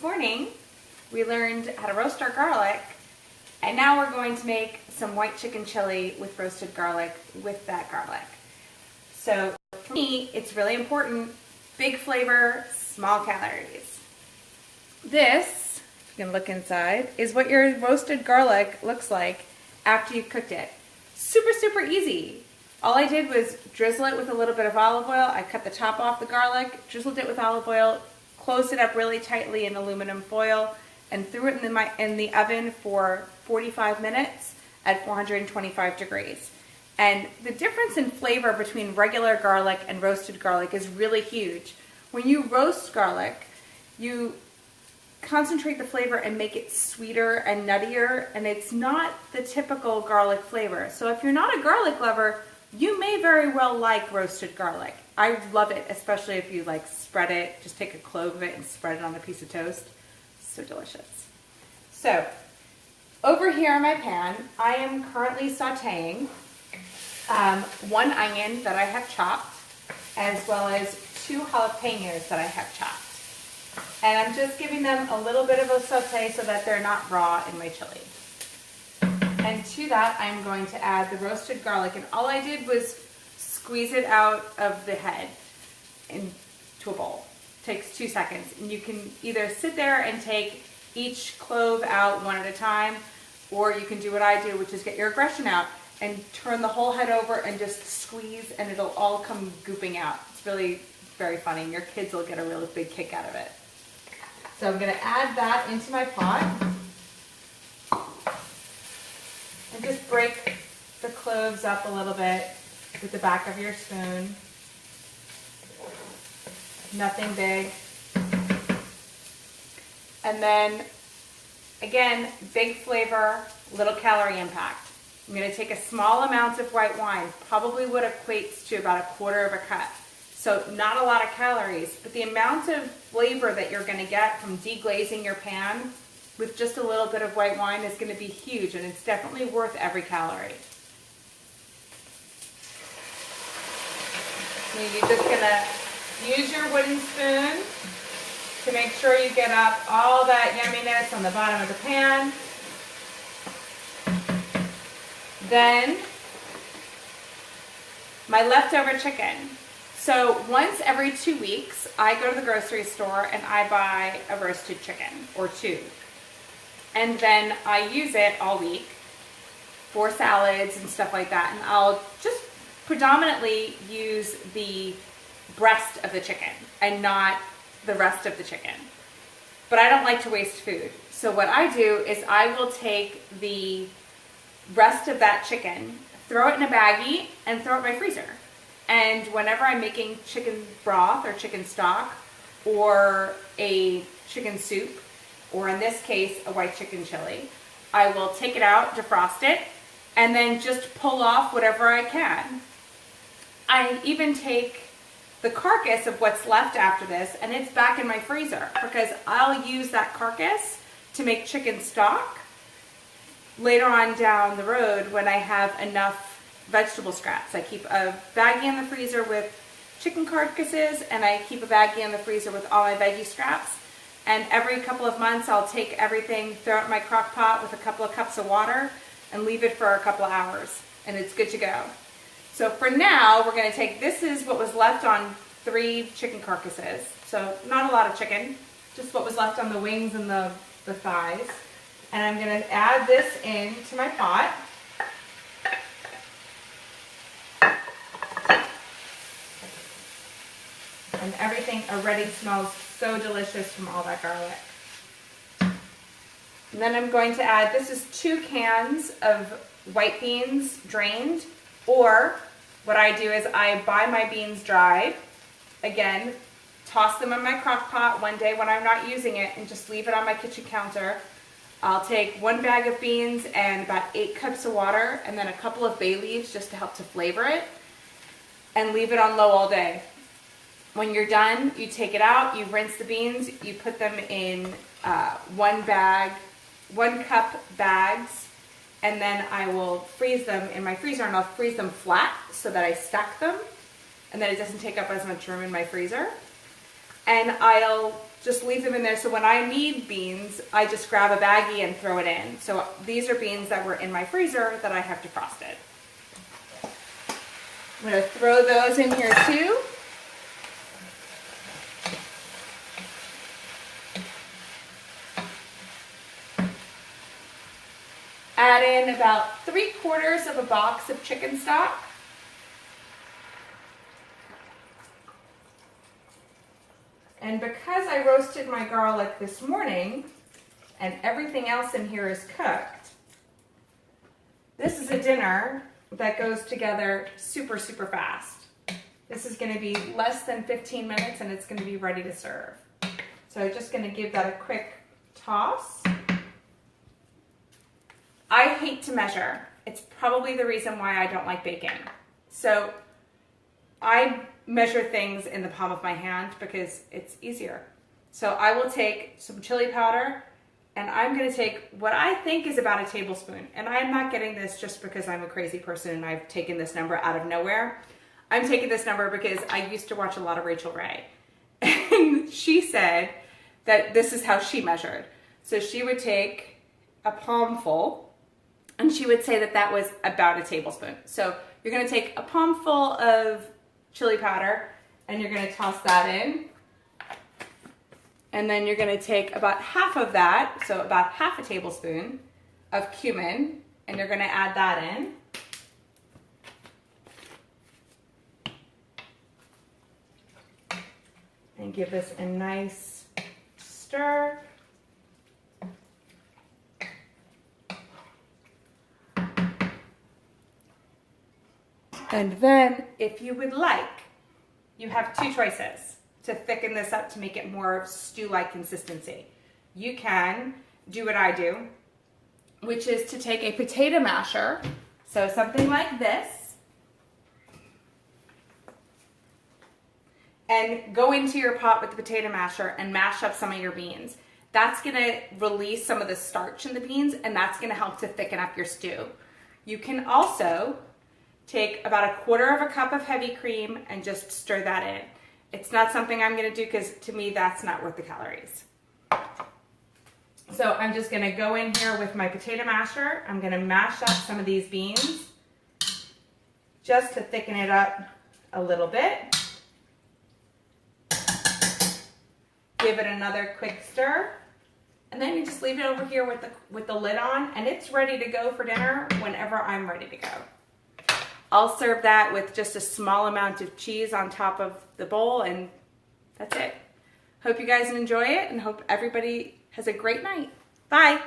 morning we learned how to roast our garlic, and now we're going to make some white chicken chili with roasted garlic with that garlic. So for me, it's really important, big flavor, small calories. This, if you can look inside, is what your roasted garlic looks like after you've cooked it. Super, super easy. All I did was drizzle it with a little bit of olive oil. I cut the top off the garlic, drizzled it with olive oil, closed it up really tightly in aluminum foil, and threw it in the oven for 45 minutes at 425 degrees. And the difference in flavor between regular garlic and roasted garlic is really huge. When you roast garlic, you concentrate the flavor and make it sweeter and nuttier, and it's not the typical garlic flavor. So if you're not a garlic lover, you may very well like roasted garlic. I love it, especially if you like spread it, just take a clove of it and spread it on a piece of toast. So delicious. So over here in my pan, I am currently sauteing one onion that I have chopped, as well as 2 jalapenos that I have chopped. And I'm just giving them a little bit of a saute so that they're not raw in my chili. And to that, I'm going to add the roasted garlic. And all I did was squeeze it out of the head into a bowl. It takes 2 seconds. And you can either sit there and take each clove out one at a time, or you can do what I do, which is get your aggression out and turn the whole head over and just squeeze, and it'll all come gooping out. It's really very funny. Your kids will get a really big kick out of it. So I'm going to add that into my pot. And just break the cloves up a little bit with the back of your spoon. Nothing big. And then, again, big flavor, little calorie impact. I'm going to take a small amount of white wine, probably what equates to about 1/4 of a cup. So not a lot of calories, but the amount of flavor that you're going to get from deglazing your pan with just a little bit of white wine is going to be huge, and it's definitely worth every calorie. So you're just going to use your wooden spoon to make sure you get up all that yumminess on the bottom of the pan. Then my leftover chicken. So once every 2 weeks, I go to the grocery store and I buy a roasted chicken or 2. And then I use it all week for salads and stuff like that. And I'll just predominantly use the breast of the chicken and not the rest of the chicken. But I don't like to waste food. So what I do is I will take the rest of that chicken, throw it in a baggie, and throw it in my freezer. And whenever I'm making chicken broth or chicken stock or a chicken soup, or in this case, a white chicken chili, I will take it out, defrost it, and then just pull off whatever I can. I even take the carcass of what's left after this, and it's back in my freezer because I'll use that carcass to make chicken stock later on down the road when I have enough vegetable scraps. I keep a baggie in the freezer with chicken carcasses, and I keep a baggie in the freezer with all my veggie scraps. And every couple of months, I'll take everything, throw it in my crock pot with a couple of cups of water, and leave it for a couple of hours, and it's good to go. So for now, we're going to take, this is what was left on 3 chicken carcasses. So not a lot of chicken, just what was left on the wings and the thighs. And I'm going to add this into my pot. And everything already smells so delicious from all that garlic. And then I'm going to add, this is 2 cans of white beans drained, or what I do is I buy my beans dried, again, toss them in my crock pot one day when I'm not using it, and just leave it on my kitchen counter. I'll take 1 bag of beans and about 8 cups of water, and then a couple of bay leaves just to help to flavor it, and leave it on low all day. When you're done, you take it out, you rinse the beans, you put them in 1 cup bags, and then I will freeze them in my freezer, and I'll freeze them flat so that I stack them, and then it doesn't take up as much room in my freezer. And I'll just leave them in there. So when I need beans, I just grab a baggie and throw it in. So these are beans that were in my freezer that I have defrosted. I'm gonna throw those in here too. Add in about 3/4 of a box of chicken stock. And because I roasted my garlic this morning and everything else in here is cooked, this is a dinner that goes together super, super fast. This is gonna be less than 15 minutes and it's gonna be ready to serve. So I'm just gonna give that a quick toss. I hate to measure. It's probably the reason why I don't like baking. So I measure things in the palm of my hand because it's easier. So I will take some chili powder and I'm gonna take what I think is about a tablespoon. And I'm not getting this just because I'm a crazy person and I've taken this number out of nowhere. I'm taking this number because I used to watch a lot of Rachel Ray. And she said that this is how she measured. So she would take a palmful and she would say that that was about a tablespoon. So you're gonna take a palmful of chili powder and you're gonna toss that in. And then you're gonna take about half of that, so about half a tablespoon of cumin, and you're gonna add that in. And give this a nice stir. And then, if you would like, you have two choices to thicken this up to make it more stew-like consistency. You can do what I do, which is to take a potato masher, so something like this, and go into your pot with the potato masher and mash up some of your beans. That's gonna release some of the starch in the beans and that's gonna help to thicken up your stew. You can also take about 1/4 cup of heavy cream and just stir that in. It's not something I'm gonna do because to me that's not worth the calories. So I'm just gonna go in here with my potato masher. I'm gonna mash up some of these beans just to thicken it up a little bit. Give it another quick stir. And then you just leave it over here with the lid on and it's ready to go for dinner whenever I'm ready to go. I'll serve that with just a small amount of cheese on top of the bowl and that's it. Hope you guys enjoy it and hope everybody has a great night. Bye.